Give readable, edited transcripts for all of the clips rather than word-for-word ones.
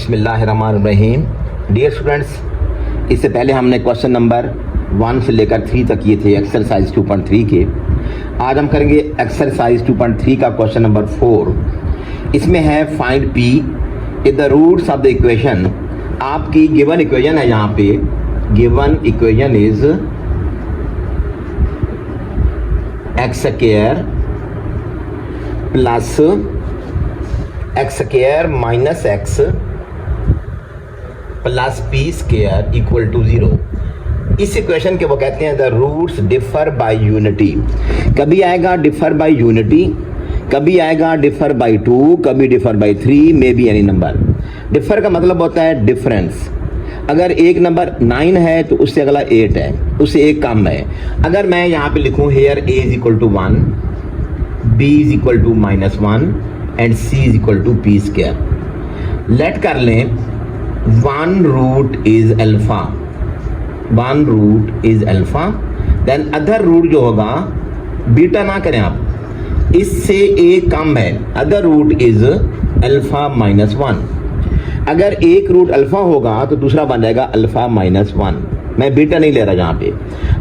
बिस्मिल्लाहिर्रहमानिर्रहीम। Dear students, इससे पहले हमने क्वेश्चन नंबर 1 से लेकर 3 तक किए थे एक्सरसाइज 2.3 के। आज हम करेंगे एक्सरसाइज 2.3 का क्वेश्चन नंबर 4। इसमें है find p if the roots of the equation. आपकी गिवन इक्वेशन है, यहाँ पे given equation is x square plus x square minus x plus p square equal to 0। इस इक्वेशन के वो कहते हैं the roots differ by unity. कभी आएगा डिफर बाय यूनिटी, कभी आएगा डिफर बाय 2, कभी differ by 3, may be any number. Differ का मतलब होता है डिफरेंस। अगर एक नंबर 9 है तो उससे अगला 8 है, उससे एक कम है। अगर मैं यहाँ पे लिखूँ here a is equal to 1, b is equal to -1 and c is equal to p square. Let कर लें 1 root is alpha, 1 root is alpha, then other root जो होगा बीटा ना करें आप, इससे एक कम है, अदर रूट इज अल्फा -1। अगर एक रूट अल्फा होगा तो दूसरा बन जाएगा अल्फा -1। मैं बीटा नहीं ले रहा यहाँ पे।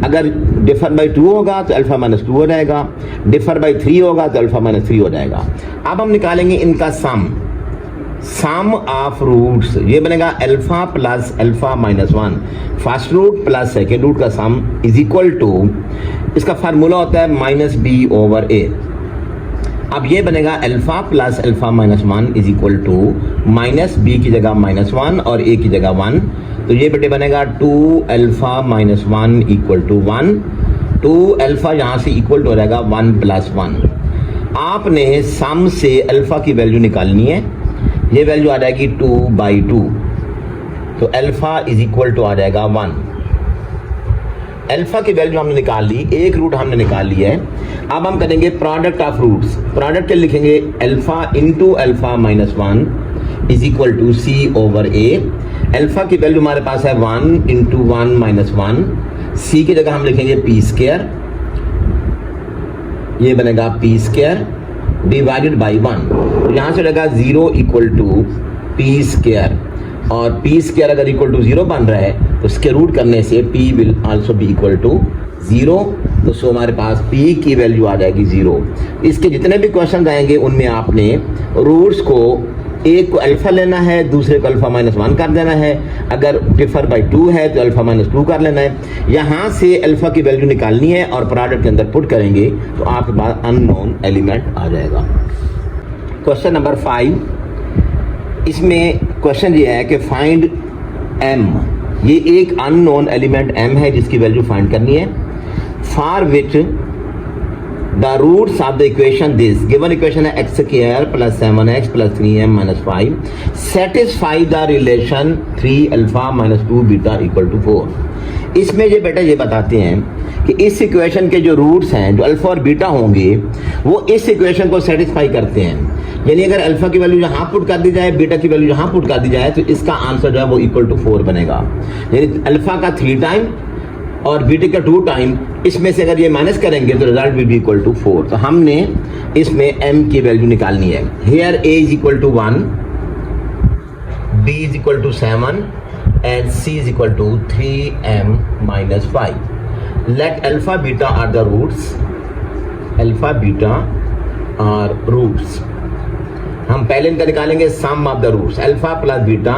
अगर डिफर बाई 2 होगा तो अल्फा -2 हो जाएगा, डिफर बाई 3 होगा तो अल्फा -3 हो जाएगा। अब हम निकालेंगे इनका सम ऑफ रूट्स। ये बनेगा alpha plus alpha -1, first root plus second root का सम इज इक्वल टू, इसका फार्मूला होता है -b/a। अब ये बनेगा alpha plus alpha -1 is equal to -b की जगह -1 और a की जगह 1, तो ये बेटे बनेगा 2 अल्फा -1 इक्वल टू 1। 2 अल्फा यहाँ से इक्वल टू हो जाएगा 1 + 1। आपने सम से अल्फा की वैल्यू निकालनी है, ये वैल्यू आ जाएगी 2/2, तो अल्फा इज इक्वल टू आ जाएगा 1। अल्फा की वैल्यू हमने निकाल ली, एक रूट हमने निकाल लिया है। अब हम करेंगे प्रोडक्ट ऑफ रूट्स। प्रोडक्ट के लिखेंगे alpha into alpha -1 is equal to c/a। Alpha की वैल्यू हमारे पास है 1 इंटू 1 -1, c की जगह हम लिखेंगे पी स्क्वायर, ये बनेगा पी स्क्वायर डिवाइडेड बाई 1, तो यहाँ से लगा 0 इक्वल टू पी स्क्वायर, और पी स्क्वायर अगर इक्वल टू 0 बन रहा है तो इसके रूट करने से p will also be equal to 0, तो सो हमारे पास p की वैल्यू आ जाएगी 0। इसके जितने भी क्वेश्चन आएंगे उनमें आपने रूट्स को एक को अल्फा लेना है, दूसरे को अल्फा -1 कर देना है। अगर डिफर बाई 2 है तो अल्फा -2 कर लेना है। यहाँ से अल्फा की वैल्यू निकालनी है और प्रोडक्ट के अंदर पुट करेंगे तो आपके पास अननोन एलिमेंट आ जाएगा। क्वेश्चन नंबर 5, इसमें क्वेश्चन ये है कि फाइंड m। ये एक अननोन एलिमेंट m है जिसकी वैल्यू फाइंड करनी है। For which the roots of the equation this given equation है x square plus 7x plus 3m -5 satisfy the relation 3 alpha -2 beta equal to 4। इसमें ये बेटा ये बताते हैं कि इस इक्वेशन के जो रूट्स हैं, जो अल्फा और बीटा होंगे, वो इस इक्वेशन को सेटिस्फाई करते हैं। यानी अगर अल्फा की वैल्यू यहाँ पुट कर दी जाए, बीटा की वैल्यू यहाँ पुट कर दी जाए, तो इसका आंसर जो है वो इक्वल टू 4 बनेगा। यानी अल्फा का 3 टाइम और बीटा का 2 टाइम, इसमें से अगर ये माइनस करेंगे तो result will be equal to 4। तो हमने इसमें m की वैल्यू निकालनी है। Here a is equal to 1, b is equal to 7 and c is equal to 3m -5। Let alpha beta are the roots, alpha beta are roots. हम पहले इनका निकालेंगे sum of the roots. Alpha plus beta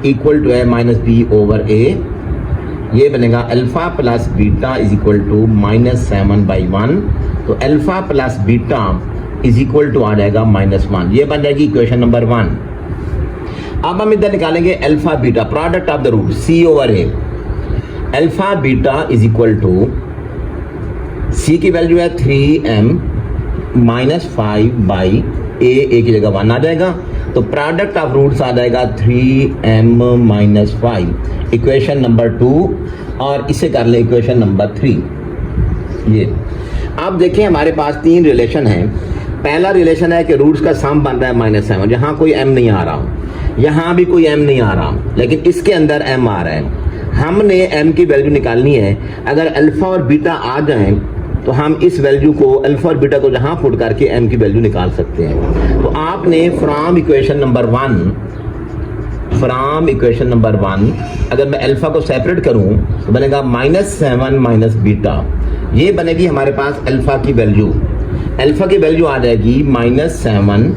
equal to है -b/a, ये बनेगा alpha plus beta is equal to -7/1, तो alpha plus beta is equal to आ जाएगा -1। ये बन जाएगी इक्वेशन नंबर 1। अब हम इधर निकालेंगे alpha beta, product of the root c/a। Alpha beta is equal to, c की वैल्यू है 3m -5/a, a की जगह 1 आ जाएगा, तो प्रोडक्ट ऑफ रूट्स आ जाएगा 3m -5, इक्वेशन नंबर 2। और इसे कर ले इक्वेशन नंबर 3। ये आप देखें हमारे पास 3 रिलेशन हैं। पहला रिलेशन है कि रूट्स का सम बन रहा है -7, यहाँ कोई m नहीं आ रहा, यहाँ भी कोई m नहीं आ रहा, लेकिन इसके अंदर m आ रहा है। हमने m की वैल्यू निकालनी है। अगर अल्फा और बीटा आ जाएं तो हम इस वैल्यू को अल्फा और बीटा को जहां पुट करके m की वैल्यू निकाल सकते हैं। तो आपने from equation number 1 from equation number 1 अगर मैं अल्फा को सेपरेट करूं तो बनेगा -7 माइनस बीटा। ये बनेगी हमारे पास अल्फा की वैल्यू। अल्फा की वैल्यू आ जाएगी -7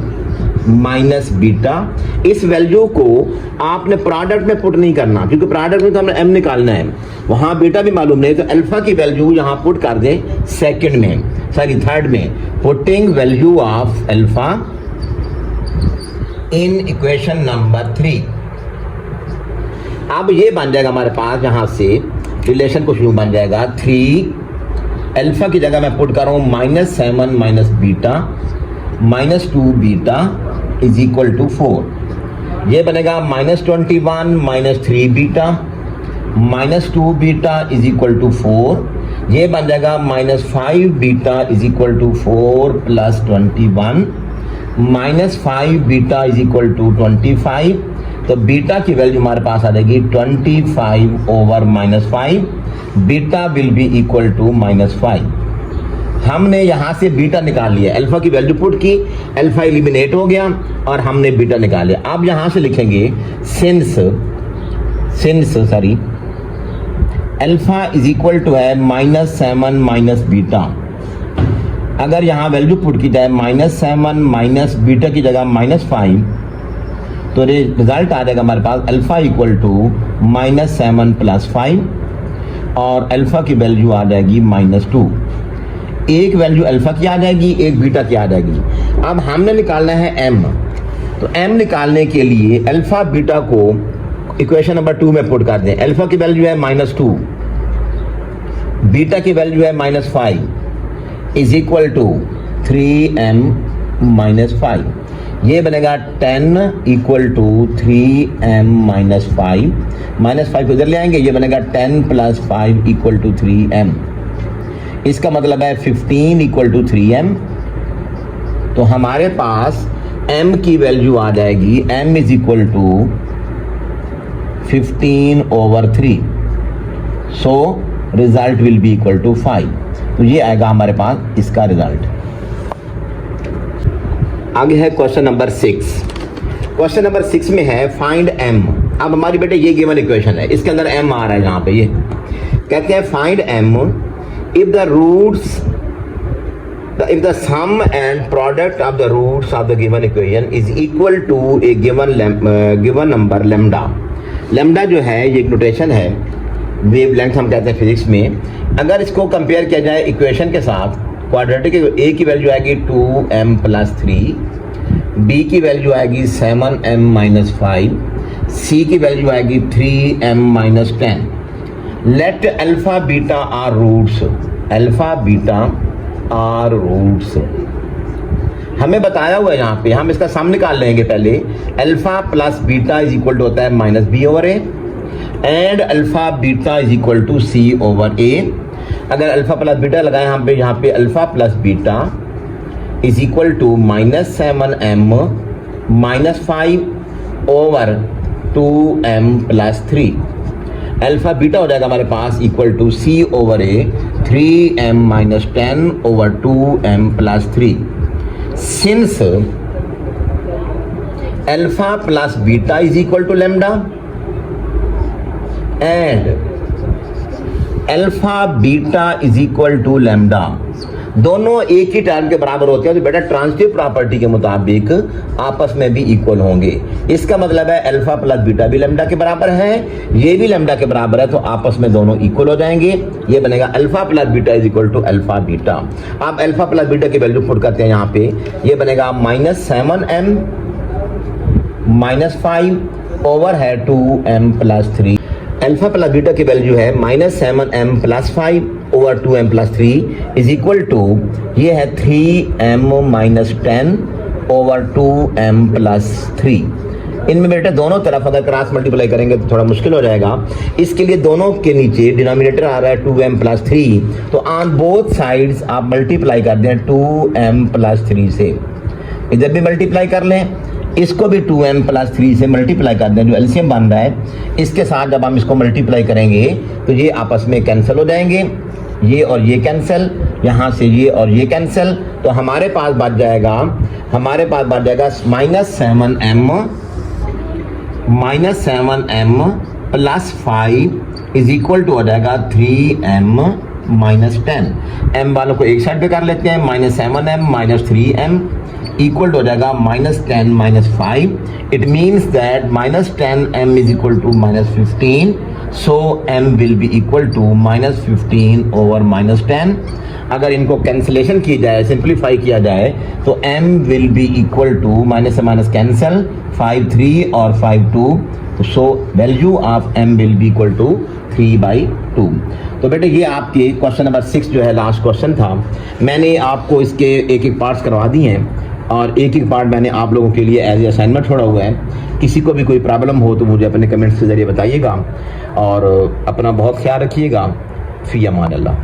माइनस बीटा। इस वैल्यू को आपने प्रोडक्ट में पुट नहीं करना, क्योंकि प्रोडक्ट में तो हमने m निकालना है, वहां बीटा भी मालूम नहीं, तो अल्फा की वैल्यू यहां पुट कर दें सेकंड में, सॉरी थर्ड में। Putting value of alpha in equation number 3। अब ये बन जाएगा हमारे पास, यहां से रिलेशन कुछ यूं बन जाएगा 3 अल्फा की जगह मैं पुट कर रहा हूं -7 minus beta -2 beta is equal to 4। ये बनेगा -21 minus 3 beta -2 beta is equal to 4। ये बन जाएगा -5 beta is equal to 4 plus 21 -5 beta is equal to 25। तो बीटा की वैल्यू हमारे पास आ जाएगी 25 over -5। Beta will be equal to -5। हमने यहां से बीटा निकाल लिया, अल्फा की वैल्यू पुट की, अल्फा एलिमिनेट हो गया और हमने बीटा निकाल लिया। अब यहां से लिखेंगे since alpha is equal to है -7 माइनस बीटा। अगर यहां वैल्यू पुट की जाए -7 माइनस बीटा की जगह -5, तो रिजल्ट आ जाएगा हमारे पास अल्फा इक्वल टू -7 प्लस 5 और अल्फा की वैल्यू आ जाएगी -2। एक वैल्यू अल्फा की आ जाएगी, एक बीटा की आ जाएगी। अब हमने निकालना है m, तो m निकालने के लिए अल्फा बीटा को इक्वेशन नंबर 2 में पुट कर दें। अल्फा की वैल्यू है -2, बीटा की वैल्यू है -5 इज इक्वल टू 3m -5। ये बनेगा 10 इक्वल टू 3m -5 -5 को इधर ले आएंगे, ये बनेगा 10 प्लस 5 इक्वल टू 3m। इसका मतलब है 15 इक्वल टू 3m। तो हमारे पास m की वैल्यू आ जाएगी, m is equal to 15 over 3। So result will be equal to 5। तो ये आएगा हमारे पास इसका रिजल्ट। आगे है क्वेश्चन नंबर 6। क्वेश्चन नंबर 6 में है फाइंड m। अब हमारी बेटे ये गिवन इक्वेशन है, इसके अंदर m आ रहा है, यहाँ पे ये कहते हैं find m if the sum and product of the roots of the given equation is equal to a given number lambda। lambda जो है ये एक नोटेशन है, वेव लेंथ हम कहते हैं फिजिक्स में। अगर इसको कंपेयर किया जाए इक्वेशन के साथ, क्वाड्रेटिक a की वैल्यू आएगी 2m प्लस 3, b की वैल्यू आएगी 7m माइनस 5, c की वैल्यू आएगी 3m minus 10। Let alpha beta are roots, alpha beta are roots. हमें बताया हुआ है यहाँ पे, हम इसका सम निकाल लेंगे पहले। Alpha plus beta is equal to होता है -b over a and alpha beta is equal to c over a। अगर अल्फा प्लस बीटा लगाए यहाँ पे alpha plus beta is equal to -7m -5 over 2m plus 3। Alpha beta हो जाएगा हमारे पास equal to c over a 3m minus 10 over 2m plus 3। Since alpha plus beta is equal to lambda and alpha beta is equal to lambda, दोनों एक ही term के बराबर होते हैं, तो बेटा ट्रांजिटिव प्रॉपर्टी के मुताबिक आपस में भी इक्वल होंगे। इसका मतलब है अल्फा प्लस बीटा भी लैम्डा के बराबर है, ये भी लैम्डा के बराबर है, तो आपस में दोनों इक्वल हो जाएंगे। ये बनेगा alpha plus beta is equal to alpha beta. आप अल्फा प्लस बीटा की वैल्यू पुट करते हैं यहाँ पे, ये बनेगा -7m -5 ओवर है 2m plus 3। Alpha plus beta की वैल्यू है -7m plus 5 over 2m plus 3 is equal to, ये है 3m minus 10 over 2m plus 3। इनमें बेटे दोनों तरफ अगर क्रॉस मल्टीप्लाई करेंगे तो थोड़ा मुश्किल हो जाएगा। इसके लिए दोनों के नीचे डिनोमिनेटर आ रहा है 2m प्लस 3, तो ऑन बोथ साइड्स आप मल्टीप्लाई कर दें 2m प्लस 3 से। इधर भी मल्टीप्लाई कर लें, इसको भी 2m प्लस 3 से मल्टीप्लाई कर दें, जो एलसीएम बन रहा है। इसके साथ जब हम इसको मल्टीप्लाई करेंगे तो ये आपस में कैंसिल हो जाएंगे, ये और ये कैंसिल, यहाँ से ये और ये कैंसिल, तो हमारे पास बच जाएगा -7m -7m plus 5 is equal to हो जाएगा 3m माइनस 10। m वालों को एक साइड पे कर लेते हैं, -7m minus 3m equal to हो जाएगा -10 minus 5। It means that -10m is equal to -15, so m will be equal to -15 over -10। अगर इनको कैंसिलेशन की जाए, सिंप्लीफाई किया जाए, तो m will be equal to minus से माइनस कैंसल, 5 3 और 5 2, so value of m will be equal to 3/2। तो बेटे ये आपके क्वेश्चन नंबर 6 जो है लास्ट क्वेश्चन था। मैंने आपको इसके एक एक पार्ट्स करवा दिए हैं और एक एक पार्ट मैंने आप लोगों के लिए एज ए असाइनमेंट छोड़ा हुआ है। किसी को भी कोई प्रॉब्लम हो तो मुझे अपने कमेंट्स के ज़रिए बताइएगा और अपना बहुत ख्याल रखिएगा। फ़ी अमान अल्लाह।